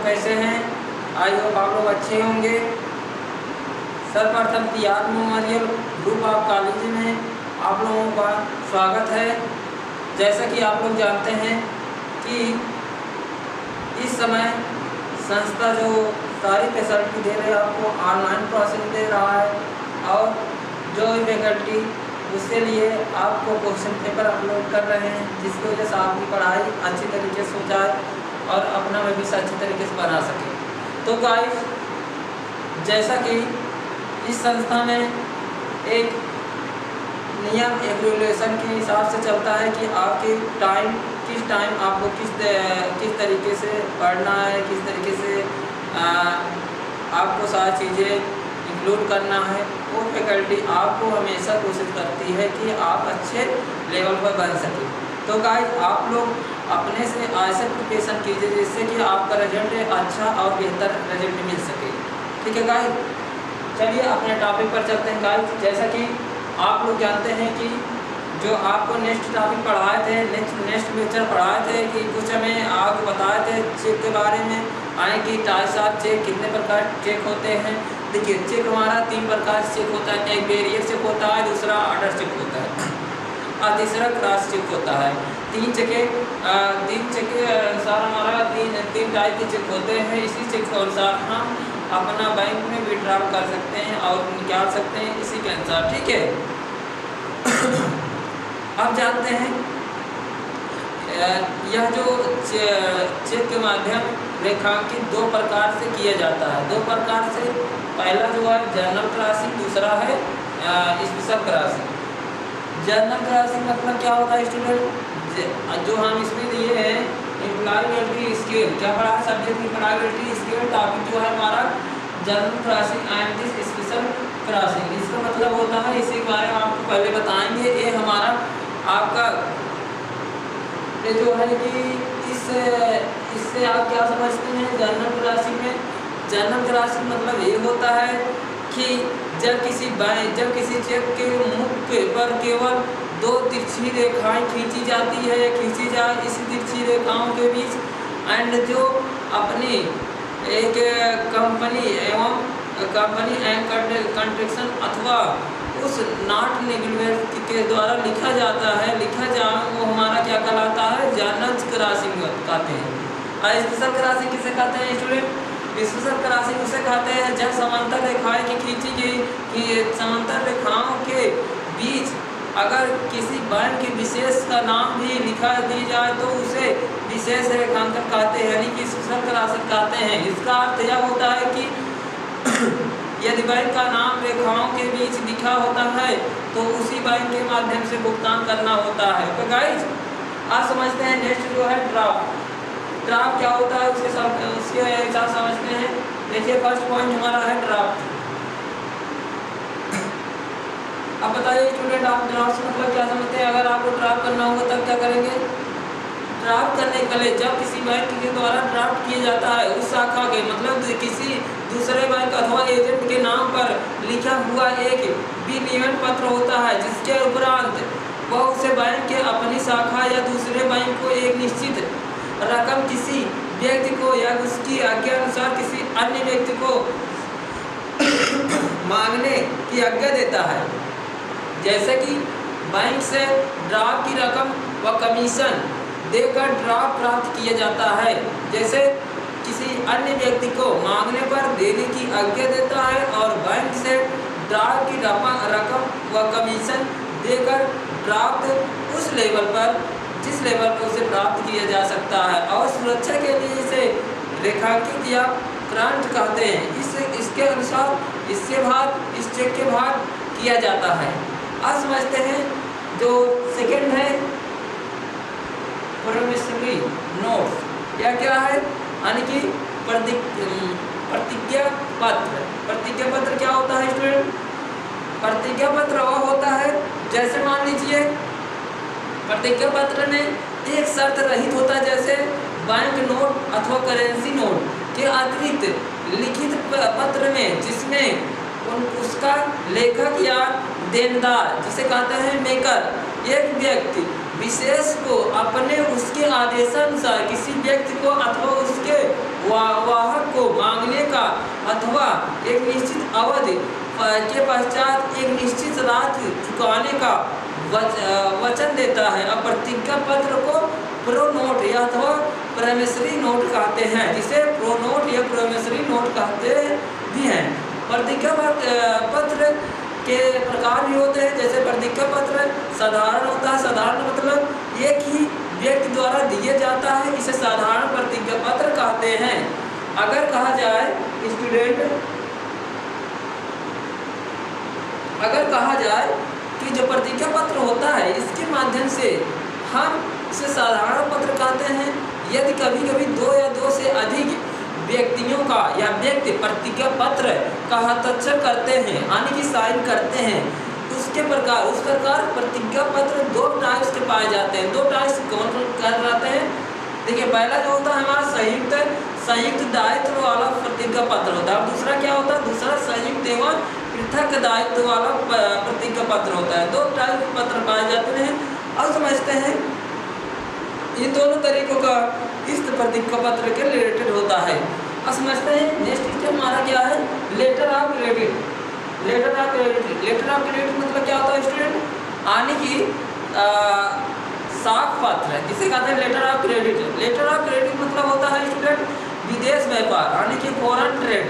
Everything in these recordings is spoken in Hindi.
कैसे हैं? आई होप आप लोग अच्छे होंगे। सर्वप्रथम तियाद मेमोरियल ग्रुप ऑफ कॉलेज में आप लोगों का स्वागत है। जैसा कि आप लोग जानते हैं कि इस समय संस्था जो सारी फैसिलिटी दे रही है आपको ऑनलाइन प्रोसेस दे रहा है और जो फैकल्टी उसके लिए आपको क्वेश्चन पेपर अपलोड कर रहे हैं, जिसकी वजह से आपकी पढ़ाई अच्छी तरीके से हो जाए और अपना भविष्य अच्छी तरीके से बना सके। तो गाइस, जैसा कि इस संस्था में एक नियम एक रेगुलेशन के हिसाब से चलता है कि आपके किस टाइम आपको किस तरीके से पढ़ना है, किस तरीके से आपको सारी चीज़ें इंक्लूड करना है। वो फैकल्टी आपको हमेशा कोशिश करती है कि आप अच्छे लेवल पर बन सके। तो गाइस, आप लोग अपने से ऐसे प्रिपरेशन कीजिए जिससे कि आपका रिजल्ट अच्छा और बेहतर रिजल्ट मिल सके। ठीक है गाइस, चलिए अपने टॉपिक पर चलते हैं गाइस। जैसा कि आप लोग जानते हैं कि जो आपको नेक्स्ट टॉपिक पढ़ाए थे, नेक्स्ट लेक्चर पढ़ाए थे कि कुछ हमें आपको बताए थे चेक के बारे में आए कि टाइप्स ऑफ चेक कितने प्रकार चेक होते हैं। देखिए, चेक हमारा 3 प्रकार से चेक होता है। एक बैरियर चेक होता है, दूसरा ऑर्डर चेक होता है और तीसरा क्रॉस चेक होता है। तीन चेक के अनुसार हमारा तीन टाइप के चेक होते हैं। इसी चेक के अनुसार हम अपना बैंक में विड्रॉल कर सकते हैं और निकाल सकते हैं, इसी के अनुसार। ठीक है, अब जानते हैं यह जो चेक के माध्यम रेखांकित 2 प्रकार से किया जाता है। 2 प्रकार से, पहला जो है जनरल क्रॉसिंग, दूसरा है स्पेशल क्रॉसिंग। जनरल क्रॉसिंग मतलब क्या होता है स्टूडेंट? जो हम इसमें दिए हैं एम्प्लॉयबिलिटी स्केल, क्या पढ़ा है सब्जेक्ट की एम्प्लॉयबिलिटी स्केल टॉपिक जो है हमारा general crossing and this special crossing. इसका मतलब होता है, इसी के बारे में आपको पहले बताएंगे। ये हमारा आपका ये जो है कि इससे आप क्या समझते हैं जनरल क्रॉसिंग में? जनरल क्रॉसिंग मतलब ये होता है कि जब किसी चेक के मुख पर केवल 2 तिरछी रेखाएं खींची जाती है या खींची जाए इसी तिरछी रेखाओं के बीच एंड जो अपनी एक कंपनी एंड कंट्रैक्शन अथवा उस नॉट नेगेटिव के द्वारा लिखा जाए वो हमारा क्या कहलाता है? जनरल क्रॉसिंग कहते हैं। और स्पेशल क्रॉसिंग किसे कहते हैं स्टूडेंट? स्पेशल क्रॉसिंग उसे कहते हैं जब समांतर रेखाएं की खींची गई कि समांतर रेखाओं के बीच अगर किसी वर्ण के विशेष का नाम भी लिखा दी जाए तो उसे विशेष रेखांकन कहते हैं, यानी कि स्पेशल क्रॉसिंग कहते हैं। इसका अर्थ यह होता है कि यदि बैंक का नाम रेखाओं के बीच लिखा होता है तो उसी बैंक के माध्यम से भुगतान करना होता है। तो गाइस, आप समझते हैं नेक्स्ट जो है ड्राफ्ट। ड्राफ्ट क्या होता है उसके साथ समझते हैं। देखिए, फर्स्ट पॉइंट हमारा है ड्राफ्ट। अब बताइए स्टूडेंट, आप ड्राफ्ट से मतलब क्या समझते हैं? अगर आपको ड्राफ्ट करना होगा तब क्या करेंगे? ड्राफ्ट करने के लिए जब किसी बैंक के द्वारा ड्राफ्ट किया जाता है उस शाखा के मतलब किसी दूसरे बैंक अथवा एजेंट के नाम पर लिखा हुआ एक विनियमन पत्र होता है, जिसके उपरांत वह उसे बैंक के अपनी शाखा या दूसरे बैंक को एक निश्चित रकम किसी व्यक्ति को या उसकी आज्ञा अनुसार किसी अन्य व्यक्ति को मांगने की आज्ञा देता है। जैसे कि बैंक से ड्राफ्ट की रकम व कमीशन देकर ड्राफ्ट प्राप्त किया जाता है, जैसे किसी अन्य व्यक्ति को मांगने पर देने की आज्ञा देता है और बैंक से ड्राफ्ट की रकम व कमीशन देकर ड्राफ्ट उस लेवल पर जिस लेवल पर उसे प्राप्त किया जा सकता है और सुरक्षा के लिए इसे रेखांकित या क्रांत कहते हैं। इसके अनुसार इस चेक के बाद किया जाता है। अब समझते हैं जो सेकंड है प्रोमिसरी नोट। यह क्या है? यानी कि प्रतिज्ञा पत्र। प्रतिज्ञा पत्र क्या होता है स्टूडेंट? प्रतिज्ञा पत्र वह होता है, जैसे मान लीजिए प्रतिज्ञा पत्र में एक शर्त रहित होता है, जैसे बैंक नोट अथवा करेंसी नोट के अतिरिक्त लिखित पत्र में जिसमें उसका लेखक या देनदार जिसे कहते हैं मेकर एक व्यक्ति विशेष को अपने उसके आदेशानुसार किसी व्यक्ति को अथवा उसके वाहक को मांगने का अथवा एक निश्चित अवधि के पश्चात एक निश्चित राशि चुकाने का वचन देता है। अब प्रतिज्ञा पत्र को प्रोनोट या अथवा प्रॉमिसरी नोट कहते हैं, जिसे प्रोनोट या प्रॉमिसरी नोट कहते भी हैं। प्रतिज्ञा पत्र के प्रकार भी होते हैं, जैसे प्रतिज्ञा पत्र साधारण होता है, साधारण मतलब एक ही व्यक्ति द्वारा दिया जाता है, इसे साधारण प्रतिज्ञा पत्र कहते हैं। अगर कहा जाए स्टूडेंट, अगर कहा जाए कि जो प्रतिज्ञा पत्र होता है इसके माध्यम से हम इसे साधारण पत्र कहते हैं। यदि कभी कभी दो या दो से अधिक व्यक्तियों का या व्यक्ति प्रतिज्ञा पत्र का हस्ताक्षर करते हैं यानी कि साइन करते हैं, उस प्रकार प्रतिज्ञा पत्र दो टाइप्स के पाए जाते हैं। दो टाइप्स कौन कर जाते हैं? देखिए, पहला जो होता है हमारा संयुक्त दायित्व वाला प्रतिज्ञा पत्र होता है। और दूसरा क्या होता है? दूसरा संयुक्त एवं पृथक दायित्व वाला प्रतिज्ञा पत्र होता है। दो टाइप पत्र पाए जाते हैं। अब समझते हैं इन दोनों तरीकों का इस प्रतिज्ञा पत्र के रिलेटेड होता है। अब समझते हैं नेक्स्ट स्टेप हमारा क्या है? Letter of credit. Letter of credit मतलब क्या होता है स्टूडेंट? यानी कि साख पत्र, जिसे कहते हैं letter of credit. Letter of credit मतलब होता है स्टूडेंट विदेश व्यापार यानी कि फॉरेन ट्रेड।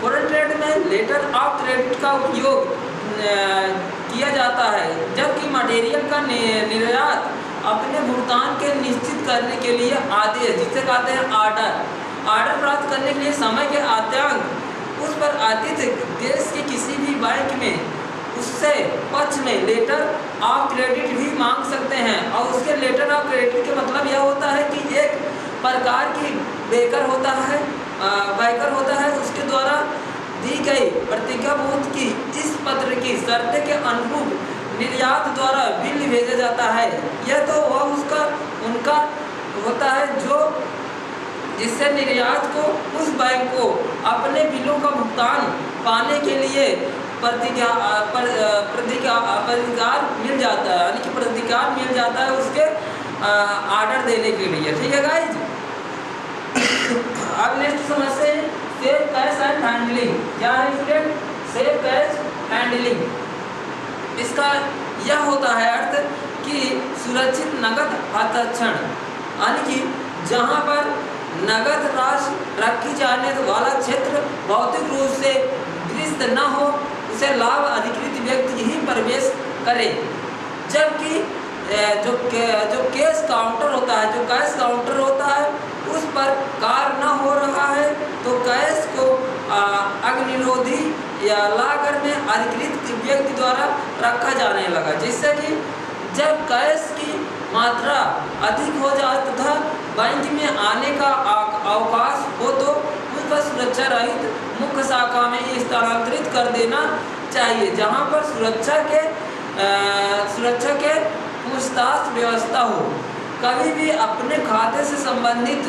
फॉरेन ट्रेड में लेटर ऑफ क्रेडिट का उपयोग किया जाता है जबकि मटेरियल का निर्यात अपने भुगतान के निश्चित करने के लिए आदेश, जिसे कहते हैं ऑर्डर प्राप्त करने के लिए समय के आत्यांक उस पर आतिथ्य देश के किसी भी बैंक में उससे पक्ष में लेटर ऑफ क्रेडिट भी मांग सकते हैं। और उसके लेटर ऑफ क्रेडिट के मतलब यह होता है कि एक प्रकार की बैंकर होता है उसके द्वारा दी गई प्रतिज्ञाबद्ध की इस पत्र की शर्तें के अनुरूप निर्यात द्वारा बिल भेजा जाता है। यह तो वह उनका होता है जो जिससे निर्यात को उस बैंक को अपने बिलों का भुगतान पाने के लिए प्रतिज्ञार मिल जाता है, यानी कि प्रतिज्ञार मिल जाता है उसके ऑर्डर देने के लिए। ठीक है गाइज। अब नेक्स्ट समझते हैं सेफ कैश एंड हैंडलिंग। क्या है स्टूडेंट? Safe cash handling. इसका यह होता है अर्थ कि सुरक्षित नकद हस्तांतरण, यानी कि जहां पर नकद राशि रखी जाने वाला क्षेत्र भौतिक रूप से ग्रस्त न हो उसे लाभ अधिकृत व्यक्ति ही प्रवेश करे। जबकि जो कैश काउंटर होता है उस पर कार्य न हो रहा है तो कैश को अग्निरोधी या लाकर में अधिकृत व्यक्ति द्वारा रखा जाने लगा, जिससे कि जब कैश की मात्रा अधिक हो जाए तथा बैंक में आने का अवकाश हो तो उस पर सुरक्षा रहित मुख्य शाखा में स्थानांतरित कर देना चाहिए, जहां पर सुरक्षा के पूछताछ व्यवस्था हो। कभी भी अपने खाते से संबंधित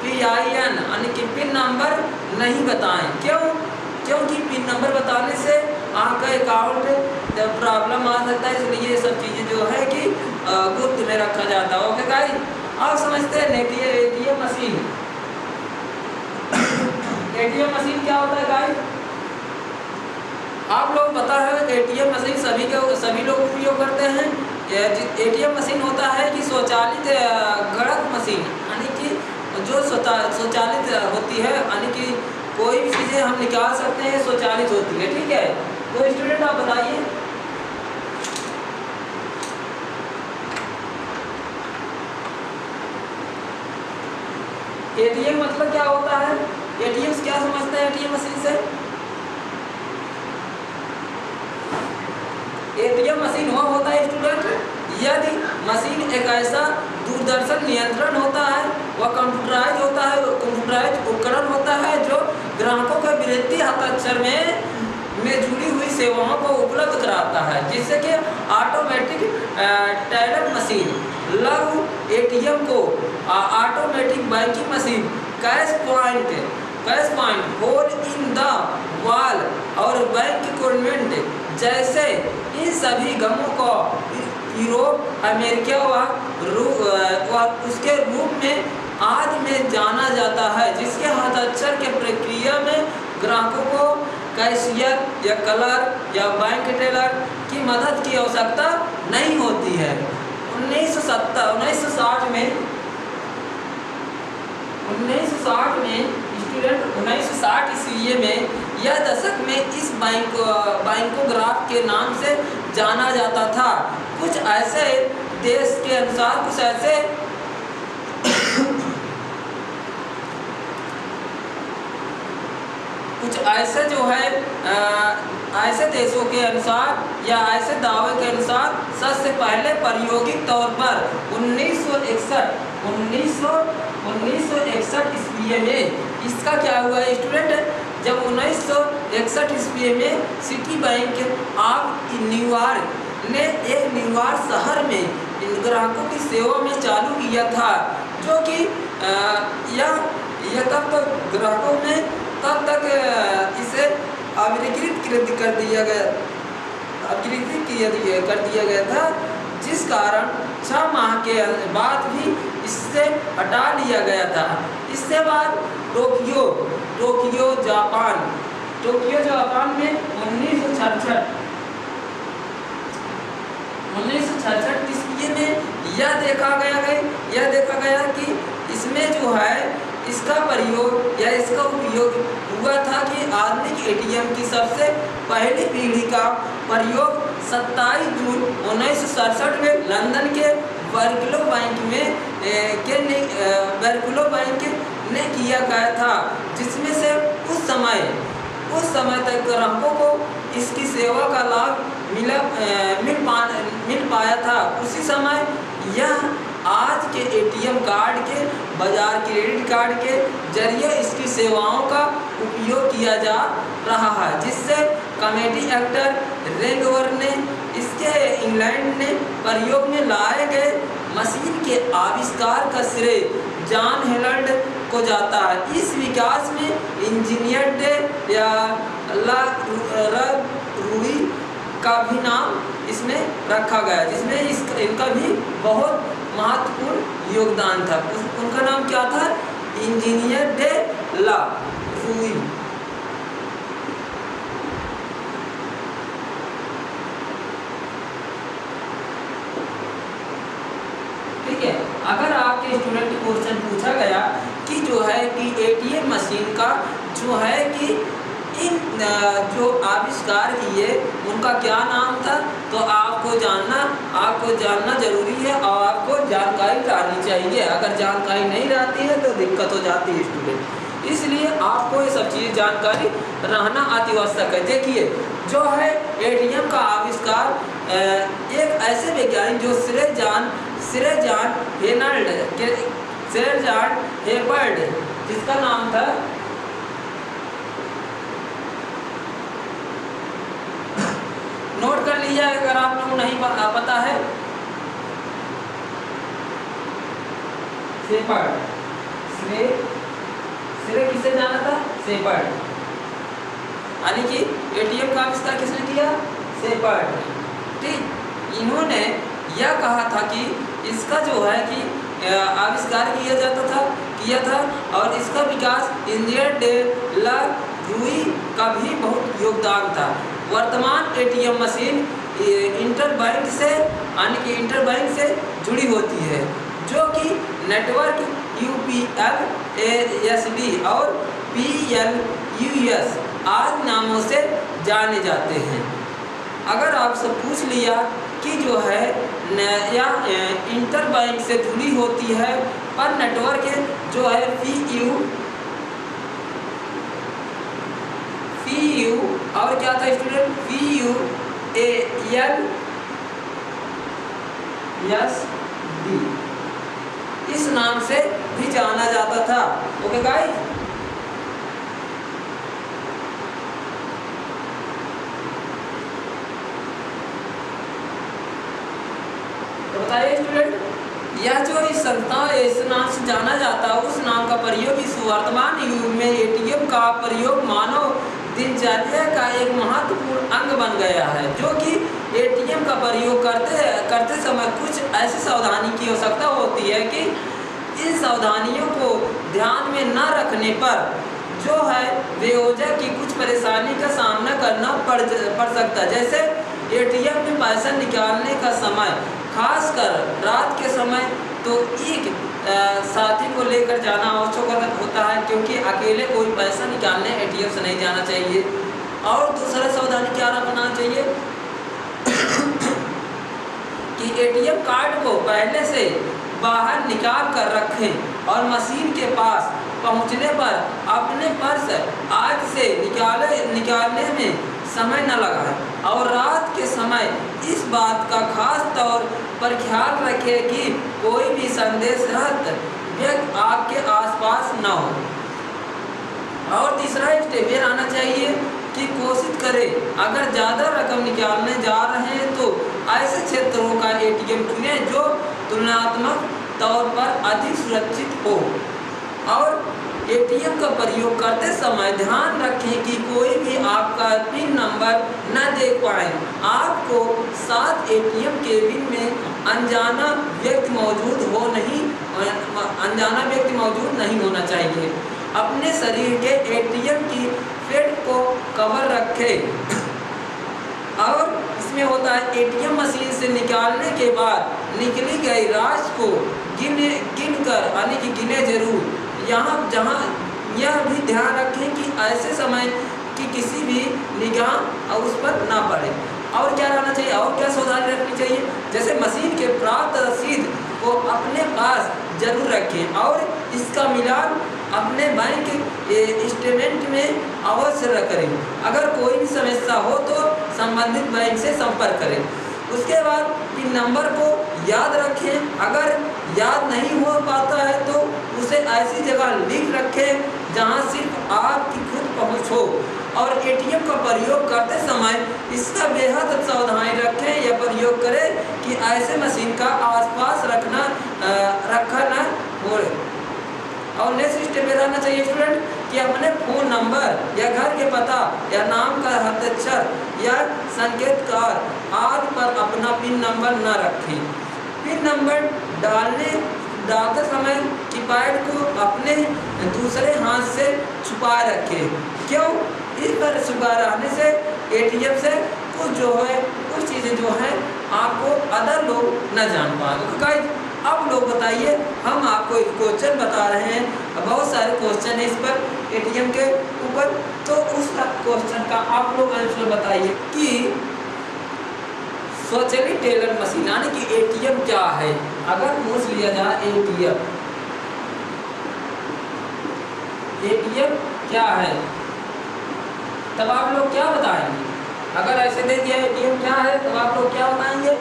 PIN यानी कि पिन नंबर नहीं बताएं। क्योंकि पिन नंबर बताने से आपका अकाउंट प्रॉब्लम आ सकता है, इसलिए ये सब चीज़ें जो है कि गुप्त में रखा जाता है। ओके गाइस, आप समझते हैं ATM मशीन। ATM मशीन क्या होता है गाइस? आप लोग पता है ATM मशीन सभी लोग उपयोग करते हैं। ATM मशीन होता है कि स्वचालित गणक मशीन, यानी कि जो स्वचालित होती है, यानी कि कोई भी चीज़ें हम निकाल सकते हैं स्वचालित होती है। ठीक है, तो स्टूडेंट आप बताइए ATM मतलब क्या होता है? ATM क्या समझते हैं ATM मशीन से? ATM मशीन वह होता है स्टूडेंट यदि मशीन एक ऐसा दूरदर्शन नियंत्रण होता है, वह कंप्यूटराइज उपकरण होता है जो ग्राहकों के वित्तीय हस्ताक्षर में जुड़ी हुई सेवाओं को उपलब्ध कराता है, जिससे कि ऑटोमेटिक टेलर मशीन, लघु ATM को automatic banking machine, cash point hole in the wall और बैंक कॉन्वेंट जैसे इन सभी गमों को यूरोप, अमेरिका व उसके रूप में आज में जाना जाता है, जिसके हस्ताक्षर के प्रक्रिया में ग्राहकों को कैशियर या क्लर्क या बैंक टेलर की मदद की आवश्यकता नहीं होती है। 1960 में स्टूडेंट 1960 ईस्वी में यह दशक में इस बैंकोग्राफ के नाम से जाना जाता था। कुछ ऐसे देश के अनुसार कुछ ऐसे जो है ऐसे देशों के अनुसार या ऐसे दावे के अनुसार सबसे पहले प्रायोगिक तौर पर 1961 ईस्वी में इसका क्या हुआ है स्टूडेंट, जब 1961 ईस्वी में सिटी बैंक ऑफ न्यूयॉर्क ने एक न्यूयॉर्क शहर में इन ग्राहकों की सेवा में चालू किया था, जो कि यह तब तक ग्राहकों में तब तक इसे अमेरिकीकृत कर दिया गया था, जिस कारण 6 माह के बाद भी इससे हटा लिया गया था। इसके बाद टोक्यो जापान में 1966 ईस्वी में यह देखा गया कि इसमें जो है इसका प्रयोग या इसका उपयोग हुआ था कि आधुनिक एटीएम की सबसे पहली पीढ़ी का प्रयोग 27 जून 1967 में लंदन के बर्कलो बैंक ने किया गया था, जिसमें से उस समय तक ग्राहकों को इसकी सेवा का लाभ मिल पाया था। उसी समय यह आज के एटीएम कार्ड के बाजार क्रेडिट कार्ड के जरिए इसकी सेवाओं का उपयोग किया जा रहा है, जिससे कॉमेडी एक्टर रेंगवर ने इसके इंग्लैंड ने प्रयोग में लाए गए मशीन के आविष्कार का श्रेय जॉन हेलल्ड को जाता है। इस विकास में इंजीनियर डे या रूई का भी नाम इसमें रखा गया, जिसमें इनका भी बहुत महत्वपूर्ण योगदान था। उनका नाम क्या था? इंजीनियर डे ला रूई। ठीक है, अगर आपके स्टूडेंट क्वेश्चन पूछा गया कि जो है कि एटीएम मशीन का जो है कि इन जो आविष्कार किए उनका क्या नाम था, तो आपको जानना जरूरी है और आपको जानकारी रहनी चाहिए। अगर जानकारी नहीं रहती है तो दिक्कत हो जाती है स्टूडेंट, इसलिए आपको ये सब चीज़ जानकारी रहना अति आवश्यक है। देखिए जो है एटीएम का आविष्कार एक ऐसे वैज्ञानिक जो सर जॉन हेपर्ड, जिसका नाम था नोट कर लीजिए अगर आप लोग नहीं पता है। शेपर्ड, श्रेय किससे जाना था? शेपर्ड, यानी कि एटीएम का आविष्कार किसने किया? शेपर्ड। ठीक, इन्होंने यह कहा था कि इसका जो है कि आविष्कार किया था और इसका विकास इंजीनियर डे ला रूई का भी बहुत योगदान था। वर्तमान एटीएम मशीन इंटरबैंक से जुड़ी होती है, जो कि नेटवर्क UPLSD और PLUS आदि नामों से जाने जाते हैं। अगर आपसे पूछ लिया कि जो है या इंटरबैंक से जुड़ी होती है पर नेटवर्क जो है PU और क्या था स्टूडेंट? PULSD इस नाम से भी जाना जाता था। ओके गाइस, तो बताइए स्टूडेंट, यह जो इस संस्था इस नाम से जाना जाता है उस नाम का प्रयोग इस वर्तमान युग में एटीएम का प्रयोग मानव दिनचर्या का एक महत्वपूर्ण अंग बन गया है, जो कि एटीएम का प्रयोग करते समय कुछ ऐसी सावधानी की आवश्यकता होती है कि इन सावधानियों को ध्यान में न रखने पर जो है बेवजह की कुछ परेशानी का सामना करना पड़ सकता है। जैसे एटीएम में पैसा निकालने का समय, खासकर रात के समय, तो एक साथी को लेकर जाना आवश्यक होता है, क्योंकि अकेले कोई पैसा निकालने एटीएम से नहीं जाना चाहिए। और दूसरा सावधानी क्या रखना चाहिए कि एटीएम कार्ड को पहले से बाहर निकाल कर रखें और मशीन के पास पहुंचने पर अपने पर्स आदि से निकालने में समय न लगाएं। और रात के समय इस बात का खास तौर पर ख्याल रखें कि कोई भी संदेशरत व्यक्ति आपके आसपास न हो। और तीसरा स्टेप ये आना चाहिए कि कोशिश करें अगर ज़्यादा रकम निकालने जा रहे हैं तो ऐसे क्षेत्रों का एटीएम चुनें जो तुलनात्मक तौर पर अधिक सुरक्षित हो। और एटीएम का प्रयोग करते समय ध्यान रखें कि कोई भी आपका पिन नंबर न देख पाए। आपको साथ एटीएम केबिन में अनजाना व्यक्ति मौजूद नहीं होना चाहिए। अपने शरीर के एटीएम की फेट को कवर रखें। और इसमें होता है एटीएम मशीन से निकालने के बाद निकली गई राशि को गिने जरूर। यह भी ध्यान रखें कि ऐसे समय की किसी भी निगाह उस पर ना पड़े। और क्या रहना चाहिए, और क्या सावधानी रखनी चाहिए, जैसे मशीन के प्राप्त रसीद को अपने पास जरूर रखें और इसका मिलान अपने बैंक स्टेटमेंट में अवश्य करें। अगर कोई भी समस्या हो तो संबंधित बैंक से संपर्क करें। उसके बाद पिन नंबर को याद रखें। अगर याद नहीं हो पाता है तो उसे ऐसी जगह लिख रखें जहां सिर्फ आपकी खुद पहुंच हो। और एटीएम का प्रयोग करते समय इसका बेहद सावधानी रखें या प्रयोग करें कि ऐसे मशीन का आसपास रखा न हो। और नेक्स्ट स्टेप में रहना चाहिए स्टूडेंट कि अपने फ़ोन नंबर या घर के पता या नाम का हस्ताक्षर या संकेतकार आदि पर अपना पिन नंबर न रखें। पिन नंबर डालते समय कीपैड को अपने दूसरे हाथ से छुपाए रखें। क्यों? इस पर छुपा रहने से एटीएम से कुछ चीज़ें जो हैं आपको अदर लोग न जान पाएंगे। अब लोग बताइए, हम आपको एक क्वेश्चन बता रहे हैं, बहुत सारे क्वेश्चन है इस पर एटीएम के ऊपर, तो उस क्वेश्चन का आप लोग आंसर बताइए कि स्वचालित टेलर मशीन यानी कि एटीएम क्या है। अगर पूछ लिया जाए एटीएम क्या है, तब आप लोग क्या बताएंगे? अगर ऐसे दे दिया एटीएम क्या है, तब आप लोग क्या बताएंगे?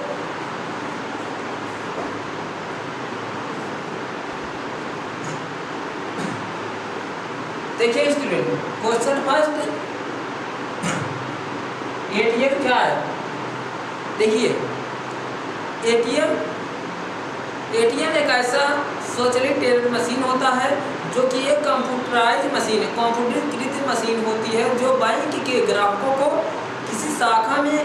देखिए स्टूडेंट, क्वेश्चन फर्स्ट, एटीएम क्या है? देखिए एटीएम एक ऐसा स्वचालित टेलर मशीन होता है जो कि एक कंप्यूटराइज मशीन है, कंप्यूटरीकृत मशीन होती है जो बैंक के ग्राहकों को किसी शाखा में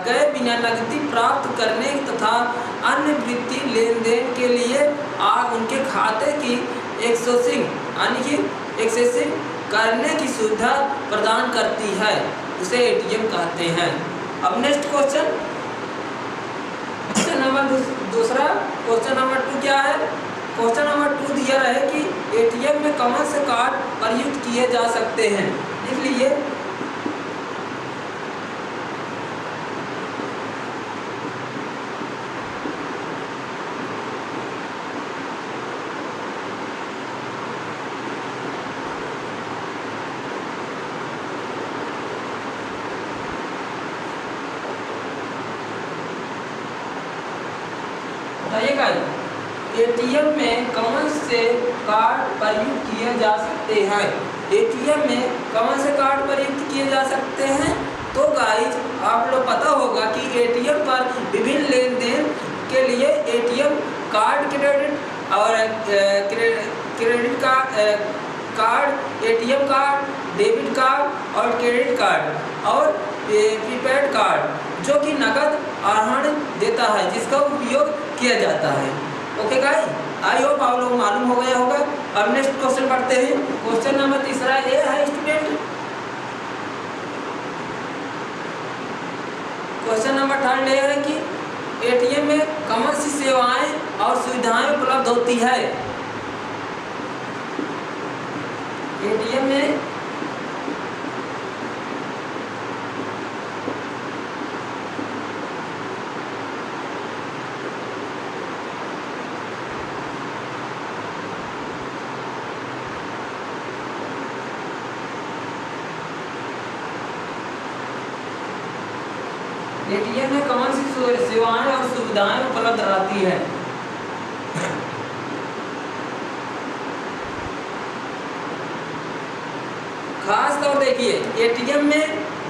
गए बिना नकदी प्राप्त करने तथा अन्य वित्तीय लेन देन के लिए उनके खाते की एक्सेसिंग करने की सुविधा प्रदान करती है, उसे एटीएम कहते हैं। अब नेक्स्ट क्वेश्चन नंबर दूसरा, क्वेश्चन नंबर 2 क्या है? क्वेश्चन नंबर 2 दिया है कि एटीएम में कौन से कार्ड प्रयुक्त किए जा सकते हैं। इसलिए बताइएगा, एटीएम में कौन से कार्ड प्रयुक्त किए जा सकते हैं? एटीएम में कौन से कार्ड प्रयुक्त किए जा सकते हैं? तो गाइज आप लोग पता होगा कि एटीएम पर विभिन्न लेन देन के लिए एटीएम कार्ड, क्रेडिट और credit card, ATM card, debit card और क्रेडिट कार्ड और प्रीपेड कार्ड जो कि नकद होता है जिसका उपयोग किया जाता है। ओके गाइस, आई होप आप लोग मालूम हो गया होगा। अब नेक्स्ट क्वेश्चन पढ़ते हैं। क्वेश्चन नंबर तीसरा ये है स्टूडेंट, क्वेश्चन नंबर थर्ड ये है कि एटीएम में कौन सी सेवाएं और सुविधाएं उपलब्ध होती है। एटीएम में एटीएम में कौन सी सेवाएं और सुविधाएं उपलब्ध रहती है। खास तौर देखिए, एटीएम में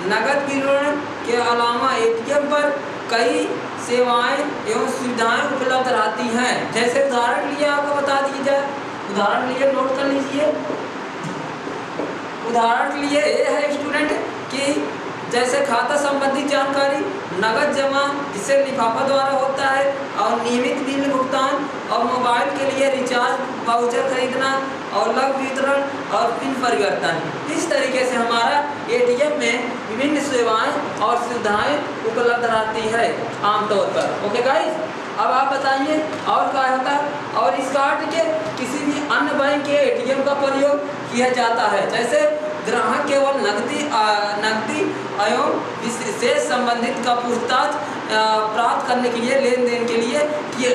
नकद वितरण के अलावा एटीएम पर कई सेवाएं एवं सुविधाएं उपलब्ध रहती हैं। जैसे उदाहरण लिए आपको बता दी जाए, उदाहरण लिए नोट कर लीजिए। उदाहरण के लिए ये है स्टूडेंट कि जैसे खाता संबंधी जानकारी, नगद जमा जिसे लिफाफा द्वारा होता है, और नियमित बिल भुगतान, और मोबाइल के लिए रिचार्ज, वाउचर खरीदना, और लघु वितरण और पिन परिवर्तन। इस तरीके से हमारा एटीएम में विभिन्न सेवाएं और सुविधाएं उपलब्ध रहती है आमतौर पर। ओके गाइस, अब आप बताइए और क्या होता है। और इस कार्ड के किसी भी अन्य बैंक के एटीएम का प्रयोग किया जाता है। जैसे ग्राहक केवल नकदी एवं विशेष संबंधित का पूछताछ प्राप्त करने के लिए, लेन देन के लिए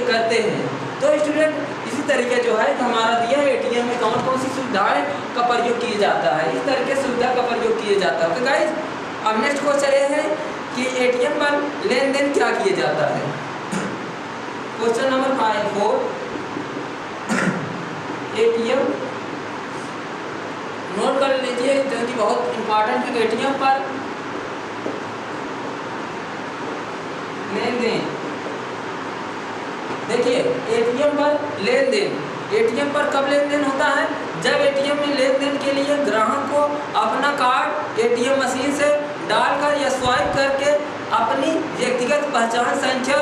करते हैं। तो स्टूडेंट इसी तरीके जो है हमारा दिया है एटीएम में कौन कौन सी सुविधाएं का प्रयोग किया जाता है, इस तरह के सुविधा का प्रयोग किया जाता है। तो गाइस, अब नेक्स्ट क्वेश्चन ये है कि एटीएम पर लेन देन क्या किया जाता है। क्वेश्चन नंबर 4, एटीएम नोट कर लीजिए जो कि बहुत इंपॉर्टेंट है। एटीएम पर लेन देन, देखिए एटीएम पर लेन देन, एटीएम पर कब लेन देन होता है, जब एटीएम में लेन देन के लिए ग्राहक को अपना कार्ड एटीएम मशीन से डालकर या स्वाइप करके अपनी व्यक्तिगत पहचान संख्या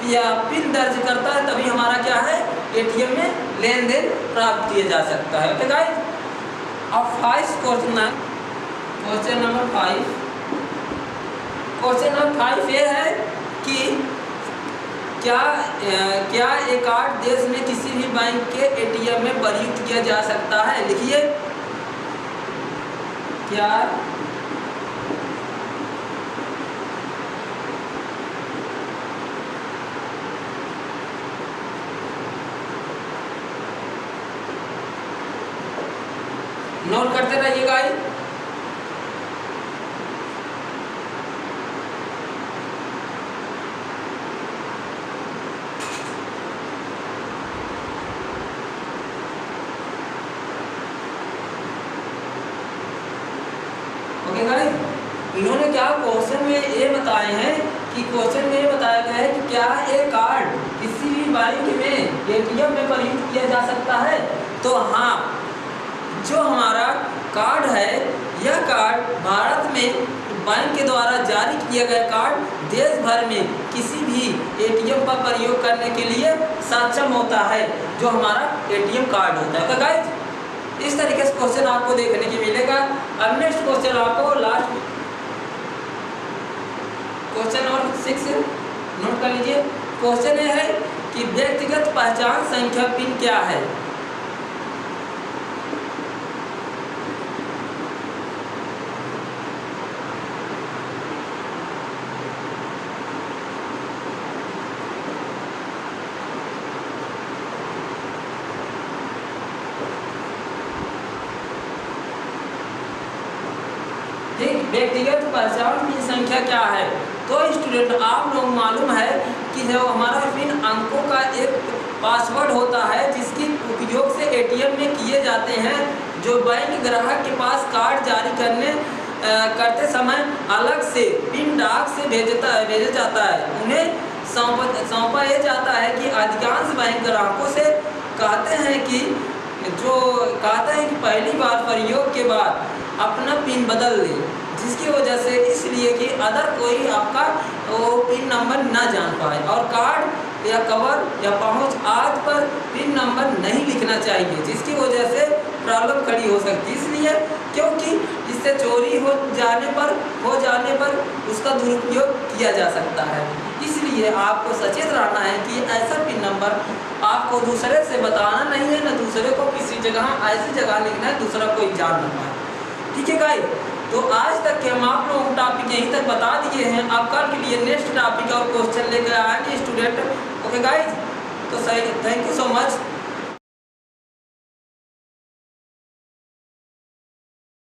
या पिन दर्ज करता है, तभी हमारा क्या है एटीएम में लेन देन प्राप्त किया जा सकता है। तो गाइस, अब 5 क्वेश्चन नंबर 5, क्वेश्चन नंबर 5 ये है कि क्या एक कार्ड देश में किसी भी बैंक के एटीएम में प्रयुक्त किया जा सकता है। लिखिए, क्या नोट करते रहिएगा। ओके गाइस, इन्होंने क्या क्वेश्चन में ये बताए हैं कि क्वेश्चन में ये बताया गया है कि क्या एक कार्ड किसी भी बैंक में एटीएम में प्रयुक्त किया जा सकता है। तो हाँ, जो हमारा कार्ड है, यह कार्ड भारत में बैंक के द्वारा जारी किया गया कार्ड देश भर में किसी भी एटीएम पर प्रयोग करने के लिए सक्षम होता है, जो हमारा एटीएम कार्ड होता है। तो गाइस, इस तरीके से क्वेश्चन आपको देखने की मिलेगा। अब नेक्स्ट क्वेश्चन आपको लास्ट क्वेश्चन नंबर 6 नोट कर लीजिए। क्वेश्चन ये है कि व्यक्तिगत पहचान संख्या पिन क्या है। व्यक्तिगत पहचान की संख्या क्या है। तो स्टूडेंट, आप लोग मालूम है कि जो हमारा पिन अंकों का एक पासवर्ड होता है जिसकी उपयोग से एटीएम में किए जाते हैं, जो बैंक ग्राहक के पास कार्ड जारी करते समय अलग से पिन डाक से भेजा जाता है। उन्हें सौंपा ये जाता है कि अधिकांश बैंक ग्राहकों से कहते हैं कि पहली बार प्रयोग के बाद अपना पिन बदल लें। जिसकी वजह से इसलिए कि अदर कोई आपका वो पिन नंबर ना जान पाए, और कार्ड या कवर या पाउच आदि पर पिन नंबर नहीं लिखना चाहिए, जिसकी वजह से प्रॉब्लम खड़ी हो सकती है। इसलिए क्योंकि इससे चोरी हो जाने पर उसका दुरुपयोग किया जा सकता है। इसलिए आपको सचेत रहना है कि ऐसा पिन नंबर आपको दूसरे से बताना नहीं है, न दूसरे को किसी जगह ऐसी जगह लिखना है दूसरा कोई जान ना पाए। ठीक है गाइस, तो आज तक के हम आप लोगों को टॉपिक यहीं तक बता दिए हैं। आप कल के लिए नेक्स्ट टॉपिक और क्वेश्चन लेकर आएंगे स्टूडेंट। ओके गाइस, तो सही, थैंक यू सो मच।